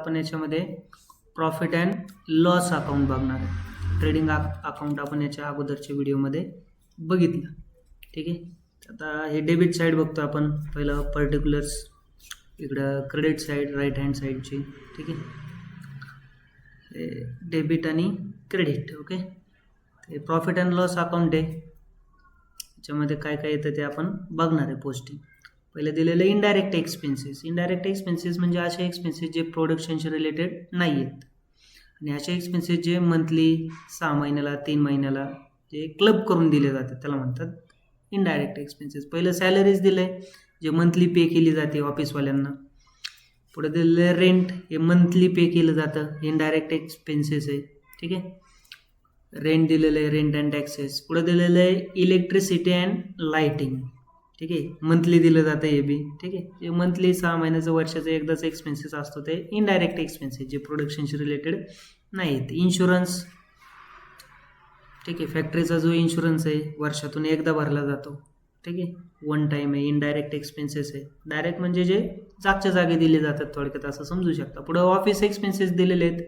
आपण याच्यामध्ये profit and loss account बघणार आहे. ट्रेडिंग अकाउंट आपण याच्या अगोदरच्या व्हिडिओमध्ये बघितलं. ठीक आहे. आता हे डेबिट साईड बघतो आपण. पहिलं पर्टिक्युलर्स, इकडं क्रेडिट साईड राईट हँड साईडची. ठीक आहे. हे डेबिट आणि क्रेडिट. ओके. ते प्रॉफिट अँड लॉस अकाउंट आहे. याच्यामध्ये काय काय येतं ते आपण बघणार आहे पोस्टिंग. पहिले दिलेलं इनडायरेक्ट एक्सपेन्सेस. इनडायरेक्ट एक्सपेन्सेस म्हणजे असे एक्सपेन्सेस जे प्रोडक्शनशी रिलेटेड नाही आहेत आणि असे एक्सपेन्सेस जे मंथली, 6 महिन्याला, 3 महिन्याला जे क्लब करून दिले जातात त्याला म्हणतात इनडायरेक्ट एक्सपेन्सेस. पहिलं सॅलरीज दिले जे मंथली पे केली जाते ऑफिसवाल्यांना. पुढे दिलेलं रेंट हे मंथली पे केलं जातं, इनडायरेक्ट एक्सपेन्सेस आहे. ठीक आहे. रेंट दिलेलं आहे, रेंट अँड टॅक्सेस. पुढे दिलेलं आहे इलेक्ट्रिसिटी अँड लाईटिंग. ठीक आहे. मंथली दिलं जातं हे बी. ठीक आहे. जे मंथली 6 महिन्याचं वर्षाचं एकदाच एक्सपेन्सेस असतो ते इनडायरेक्ट एक्सपेन्सेस जे प्रोडक्शनशी रिलेटेड नाहीत. इन्शुरन्स. ठीक आहे. फॅक्टरीचा जो इन्शुरन्स आहे वर्षातून एकदा भरला जातो. ठीक आहे. वन टाईम आहे. इनडायरेक्ट एक्सपेन्सेस आहे. डायरेक्ट म्हणजे जे जागच्या जागी दिले जातात, थोडक्यात असं समजू शकता. पुढे ऑफिस एक्सपेन्सेस दिलेले आहेत.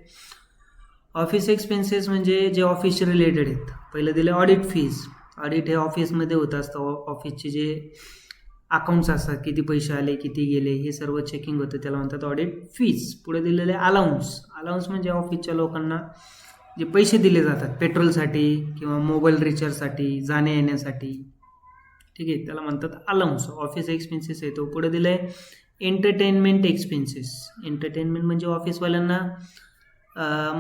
ऑफिस एक्सपेन्सेस म्हणजे जे ऑफिसशी रिलेटेड आहेत. पहिलं दिले ऑडिट फीज. ऑडिट हे ऑफिसमध्ये होत असतं. ऑफिसचे जे अकाउंट्स असतात, किती पैसे आले, किती गेले, हे सर्व चेकिंग होतं, त्याला म्हणतात ऑडिट फीज. पुढे दिलेले अलाउन्स. अलाउन्स म्हणजे ऑफिसच्या लोकांना जे पैसे दिले जातात पेट्रोलसाठी किंवा मोबाईल रिचार्जसाठी, जाण्या येण्यासाठी. ठीक आहे. त्याला म्हणतात अलाउन्स. ऑफिस एक्सपेन्सेस आहे तो. पुढे दिलं आहे एंटरटेनमेंट एक्सपेन्सेस. एंटरटेनमेंट म्हणजे ऑफिसवाल्यांना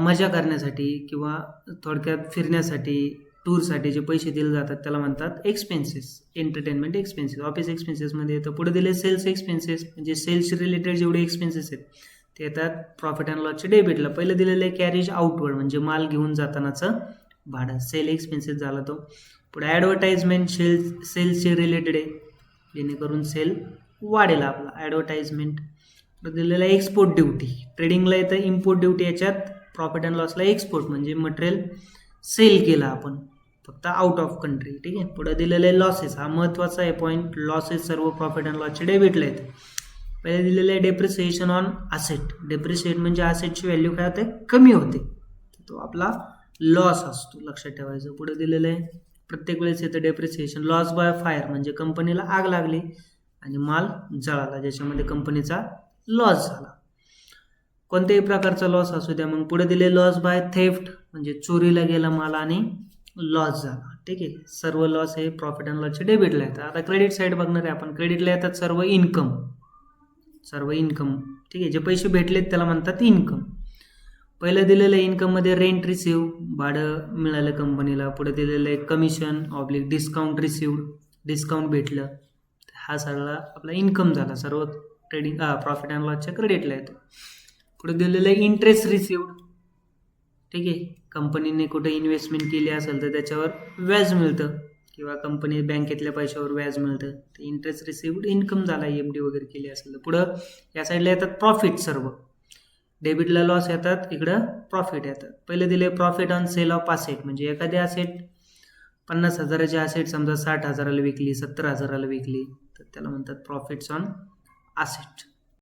मजा करण्यासाठी किंवा थोडक्यात फिरण्यासाठी, टूरसाठी जे पैसे दिले जातात त्याला म्हणतात एक्सपेन्सेस, एंटरटेनमेंट एक्सपेन्सेस. ऑफिस एक्सपेन्सेसमध्ये येतं. पुढे दिले सेल्स एक्सपेन्सेस म्हणजे सेल्सशी रिलेटेड जेवढे एक्सपेन्सेस आहेत ते येतात प्रॉफिट अँड लॉसच्या डेबिटला. पहिलं दिलेलं आहे कॅरेज आउटवर्ड म्हणजे माल घेऊन जातानाचं भाडं, सेल एक्सपेन्सेस झाला तो. पुढे ॲडव्हर्टाइजमेंट सेल्सशी रिलेटेड आहे, जेणेकरून सेल वाढेल आपला. ॲडव्हर्टाइजमेंट. दिलेलं आहे एक्सपोर्ट ड्युटी. ट्रेडिंगला येतं इम्पोर्ट ड्युटी. याच्यात प्रॉफिट अँड लॉसला एक्सपोर्ट म्हणजे मटेरियल सेल केला आपण फक्त आउट ऑफ कंट्री. ठीक आहे. पुढे दिलेलं आहे लॉसेस. हा महत्त्वाचा आहे पॉईंट. लॉसेस सर्व प्रॉफिट अँड लॉसचे डेबिटला येते. पहिले दिलेलं आहे डेप्रिसिएशन ऑन असेट. डेप्रिसिएट म्हणजे असेटची व्हॅल्यू काय होते, कमी होते, तो आपला लॉस असतो, लक्षात ठेवायचं. पुढे दिलेलं आहे प्रत्येक वेळेस येतं डेप्रिसिएशन. लॉस बाय फायर म्हणजे कंपनीला आग लागली आणि माल जळाला, ज्याच्यामध्ये कंपनीचा लॉस झाला. कोणत्याही प्रकारचा लॉस असू द्या. मग पुढे दिले लॉस बाय थेफ्ट म्हणजे चोरीला गेला माल आणि लॉस झाला. ठीक आहे. सर्व लॉस हे प्रॉफिट अँड लॉसचे डेबिटला येतात. आता क्रेडिट साईड बघणार आहे आपण. क्रेडिटला येतात सर्व इन्कम. ठीक आहे. जे पैसे भेटलेत त्याला म्हणतात इन्कम. पहिलं दिलेलं इन्कममध्ये रेंट रिसिव्ह, भाडं मिळालं कंपनीला. पुढे दिलेलं आहे commission oblique discount received, discount भेटलं. हा सगळा आपला इन्कम झाला. सर्व ट्रेडिंग प्रॉफिट अँड लॉसच्या क्रेडिटला येतो. पुढे दिलेलं आहे इंटरेस्ट रिसिव्ड. ठीक आहे. कंपनीने कुठे इन्व्हेस्टमेंट केली असेल तर त्याच्यावर व्याज मिळतं किंवा कंपनी बँकेतल्या पैशावर व्याज मिळतं, ते इंटरेस्ट रिसिव्ड इन्कम झाला. एफडी वगैरे केली असेल तर. पुढं या साईडला येतात प्रॉफिट. सर्व डेबिटला लॉस येतात, इकडं प्रॉफिट येतात. पहिले दिले profit on sale of asset म्हणजे एखादी असेट 50,000ची असेट समजा 60,000ला विकली, 70,000ला विकली तर त्याला म्हणतात प्रॉफिट्स ऑन असेट.